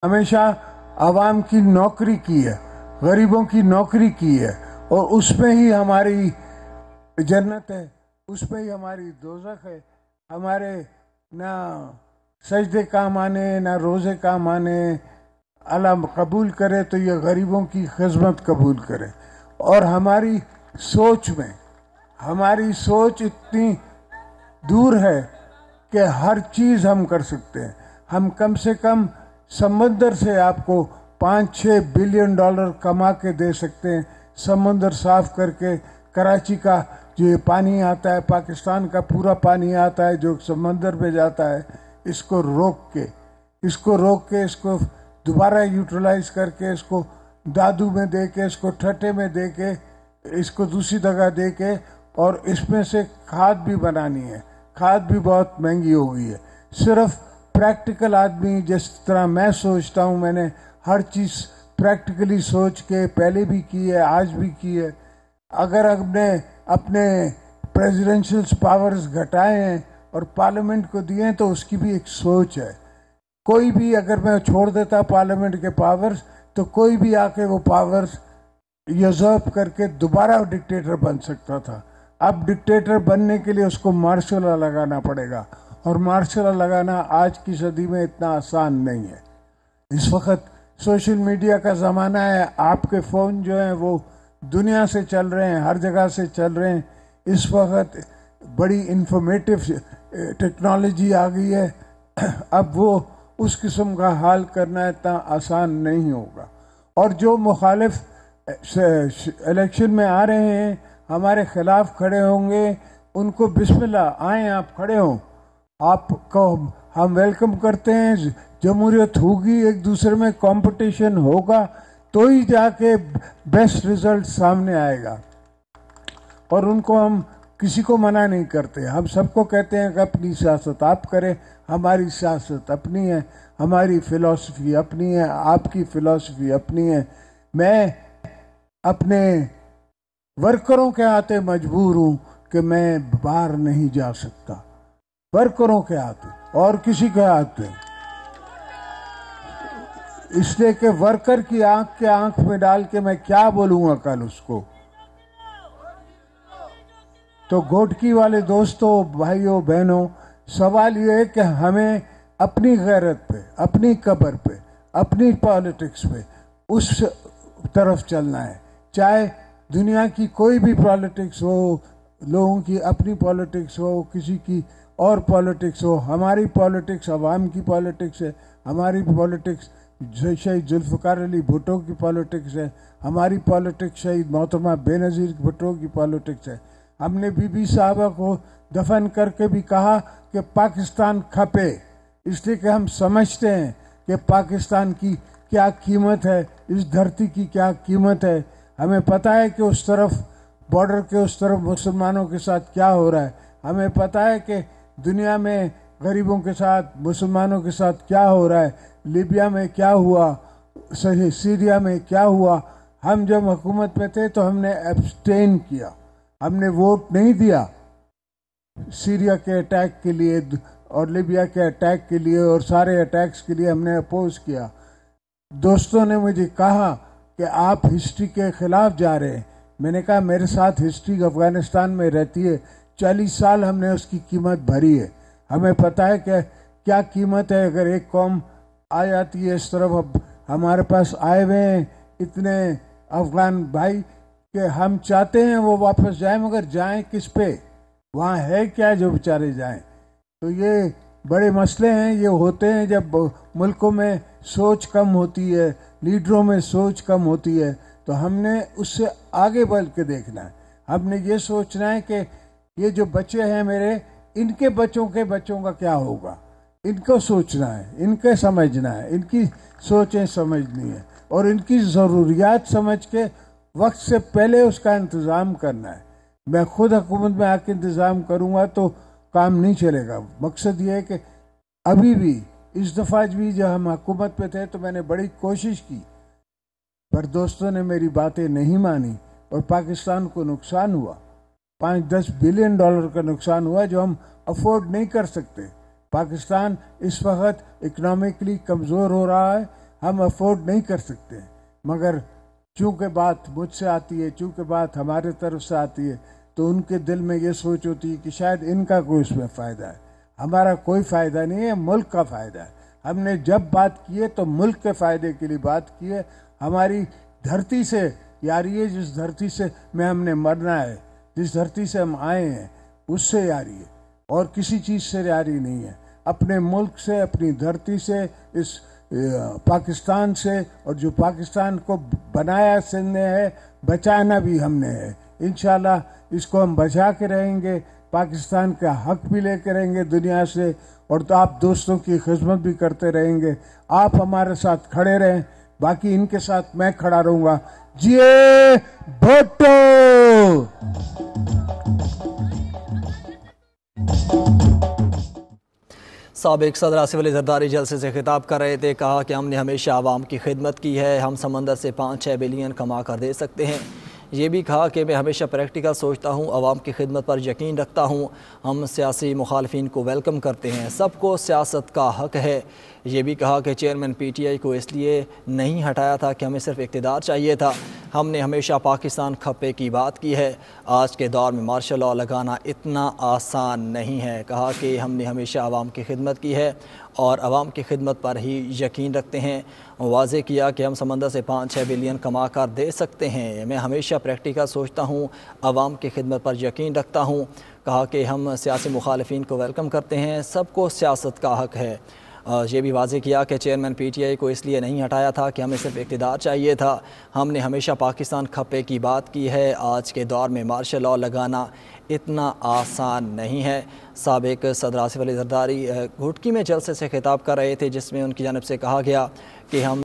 हमेशा आवाम की नौकरी की है, गरीबों की नौकरी की है, और उसमें ही हमारी जन्नत है, उसमें ही हमारी दोज़ख है। हमारे ना सजदे काम आने, ना रोज़े काम आने। अल्लाह कबूल करे तो ये गरीबों की खिदमत कबूल करे। और हमारी सोच इतनी दूर है कि हर चीज़ हम कर सकते हैं। हम कम से कम समंदर से आपको 5-6 बिलियन डॉलर कमा के दे सकते हैं। समंदर साफ करके कराची का जो ये पानी आता है, पाकिस्तान का पूरा पानी आता है जो समंदर में जाता है, इसको रोक के इसको दोबारा यूटिलाइज करके, इसको दादू में दे के, इसको ठट्टे में दे के, इसको दूसरी जगह दे के, और इसमें से खाद भी बनानी है। खाद भी बहुत महंगी हो गई है। सिर्फ प्रैक्टिकल आदमी जिस तरह मैं सोचता हूँ, मैंने हर चीज़ प्रैक्टिकली सोच के पहले भी की है, आज भी की है। अगर हमने अपने प्रेसिडेंशियल पावर्स घटाए हैं और पार्लियामेंट को दिए हैं तो उसकी भी एक सोच है। कोई भी अगर मैं छोड़ देता पार्लियामेंट के पावर्स, तो कोई भी आके वो पावर्स यूजर्व करके दोबारा डिक्टेटर बन सकता था। अब डिक्टेटर बनने के लिए उसको मार्शल लॉ लगाना पड़ेगा, और मार्शल लॉ लगाना आज की सदी में इतना आसान नहीं है। इस वक्त सोशल मीडिया का ज़माना है। आपके फ़ोन जो हैं वो दुनिया से चल रहे हैं, हर जगह से चल रहे हैं। इस वक्त बड़ी इंफॉर्मेटिव टेक्नोलॉजी आ गई है। अब वो उस किस्म का हाल करना इतना आसान नहीं होगा। और जो मुखालिफ इलेक्शन में आ रहे हैं, हमारे खिलाफ खड़े होंगे, उनको बिस्मिल्लाह, आए आप खड़े हों, आपको हम वेलकम करते हैं। जमहूरियत होगी, एक दूसरे में कंपटीशन होगा, तो ही जाके बेस्ट रिजल्ट सामने आएगा। और उनको हम किसी को मना नहीं करते। हम सबको कहते हैं कि अपनी सियासत आप करें, हमारी सियासत अपनी है, हमारी फिलॉसफी अपनी है, आपकी फिलॉसफी अपनी है। मैं अपने वर्करों के हाथे मजबूर हूं कि मैं बाहर नहीं जा सकता, वर्करों के हाथे, और किसी के हाथे। इसलिए कि वर्कर की आंख के आंख में डाल के मैं क्या बोलूंगा कल उसको। तो घोटकी वाले दोस्तों, भाइयों बहनों, सवाल ये है कि हमें अपनी गैरत पे, अपनी कब्र पे, अपनी पॉलिटिक्स पे उस तरफ चलना है। चाहे दुनिया की कोई भी पॉलिटिक्स हो, लोगों की अपनी पॉलिटिक्स हो, किसी की और पॉलिटिक्स हो, हमारी पॉलिटिक्स अवाम की पॉलिटिक्स है। हमारी पॉलिटिक्स शहीद जुल्फ़िकार अली भुट्टो की पॉलिटिक्स है। हमारी पॉलिटिक्स शहीद मोहतरमा बेनज़ीर भुट्टो की पॉलिटिक्स है। हमने बीबी साहबा को दफन करके भी कहा कि पाकिस्तान खपे, इसलिए कि हम समझते हैं कि पाकिस्तान की क्या कीमत है, इस धरती की क्या कीमत है। हमें पता है कि उस तरफ बॉर्डर के उस तरफ मुसलमानों के साथ क्या हो रहा है। हमें पता है कि दुनिया में गरीबों के साथ, मुसलमानों के साथ क्या हो रहा है। लीबिया में क्या हुआ, सीरिया में क्या हुआ। हम जब हुकूमत में थे तो हमने एब्सटेन किया, हमने वोट नहीं दिया सीरिया के अटैक के लिए और लीबिया के अटैक के लिए, और सारे अटैक्स के लिए हमने अपोज किया। दोस्तों ने मुझे कहा कि आप हिस्ट्री के खिलाफ जा रहे हैं। मैंने कहा मेरे साथ हिस्ट्री अफगानिस्तान में रहती है, 40 साल हमने उसकी कीमत भरी है। हमें पता है कि क्या कीमत है अगर एक कौम आ जाती है इस तरफ। अब हमारे पास आए हुए हैं इतने अफगान भाई कि हम चाहते हैं वो वापस जाएं, मगर जाएं किस पे, वहाँ है क्या जो बेचारे जाएं। तो ये बड़े मसले हैं, ये होते हैं जब मुल्कों में सोच कम होती है, लीडरों में सोच कम होती है। तो हमने उससे आगे बढ़ के देखना है। हमने ये सोचना है कि ये जो बच्चे हैं मेरे, इनके बच्चों के बच्चों का क्या होगा, इनको सोचना है, इनके समझना है, इनकी सोचें समझनी है, और इनकी ज़रूरियात समझ के वक्त से पहले उसका इंतज़ाम करना है। मैं खुद हुकूमत में आके इंतज़ाम करूँगा तो काम नहीं चलेगा। मकसद ये है कि अभी भी इस दफ़ा भी जब हम हुकूमत पे थे तो मैंने बड़ी कोशिश की, पर दोस्तों ने मेरी बातें नहीं मानी और पाकिस्तान को नुकसान हुआ। 5-10 बिलियन डॉलर का नुकसान हुआ जो हम अफोर्ड नहीं कर सकते। पाकिस्तान इस वक्त इकोनॉमिकली कमज़ोर हो रहा है, हम अफोर्ड नहीं कर सकते। मगर चूंकि बात मुझसे आती है, चूंकि बात हमारे तरफ से आती है, तो उनके दिल में ये सोच होती है कि शायद इनका कोई उसमें फ़ायदा है। हमारा कोई फ़ायदा नहीं है, मुल्क का फ़ायदा है। हमने जब बात की है तो मुल्क के फ़ायदे के लिए बात की है। हमारी धरती से यारी है, जिस धरती से में हमने मरना है, जिस धरती से हम आए हैं, उससे यारी है और किसी चीज़ से यारी नहीं है। अपने मुल्क से, अपनी धरती से, इस पाकिस्तान से, और जो पाकिस्तान को बनाया सिंधने है, बचाना भी हमने है। इंशाल्लाह इसको हम बचा के रहेंगे, पाकिस्तान का हक भी लेके रहेंगे दुनिया से, और तो आप दोस्तों की खिदमत भी करते रहेंगे। आप हमारे साथ खड़े रहें, बाकी इनके साथ मैं खड़ा रहूँगा। जिए भुट्टो। साबिक सदर आसिफ अली जरदारी जलसे से खिताब कर रहे थे। कहा कि हमने हमेशा आवाम की खिदमत की है, हम समंदर से 5-6 बिलियन कमा कर दे सकते हैं। ये भी कहा कि मैं हमेशा प्रैक्टिकल सोचता हूँ, आवाम की खिदमत पर यकीन रखता हूँ। हम सियासी मुखालफिन को वेलकम करते हैं, सबको सियासत का हक है। ये भी कहा कि चेयरमैन PTI को इसलिए नहीं हटाया था कि हमें सिर्फ इक़्तिदार चाहिए था। हमने हमेशा पाकिस्तान खप्पे की बात की है। आज के दौर में मार्शल लॉ लगाना इतना आसान नहीं है। कहा कि हमने हमेशा आवाम की खिदमत की है और आवाम की खिदमत पर ही यकीन रखते हैं। वाज़े किया कि हम समंदर से 5-6 बिलियन कमा कर दे सकते हैं। मैं हमेशा प्रैक्टिकल सोचता हूँ, आवाम की खिदमत पर यकीन रखता हूँ। कहा कि हम सियासी मुखालफिन को वेलकम करते हैं, सबको सियासत का हक है। ये भी वाज़े किया कि चेयरमैन PTI को इसलिए नहीं हटाया था कि हमें सिर्फ इक़्तिदार चाहिए था। हमने हमेशा पाकिस्तान खप्पे की बात की है। आज के दौर में मार्शल लॉ लगाना इतना आसान नहीं है। साबिक सदर आसिफ अली जरदारी घुटकी में जलसे से खिताब कर रहे थे, जिसमें उनकी जानिब से कहा गया कि हम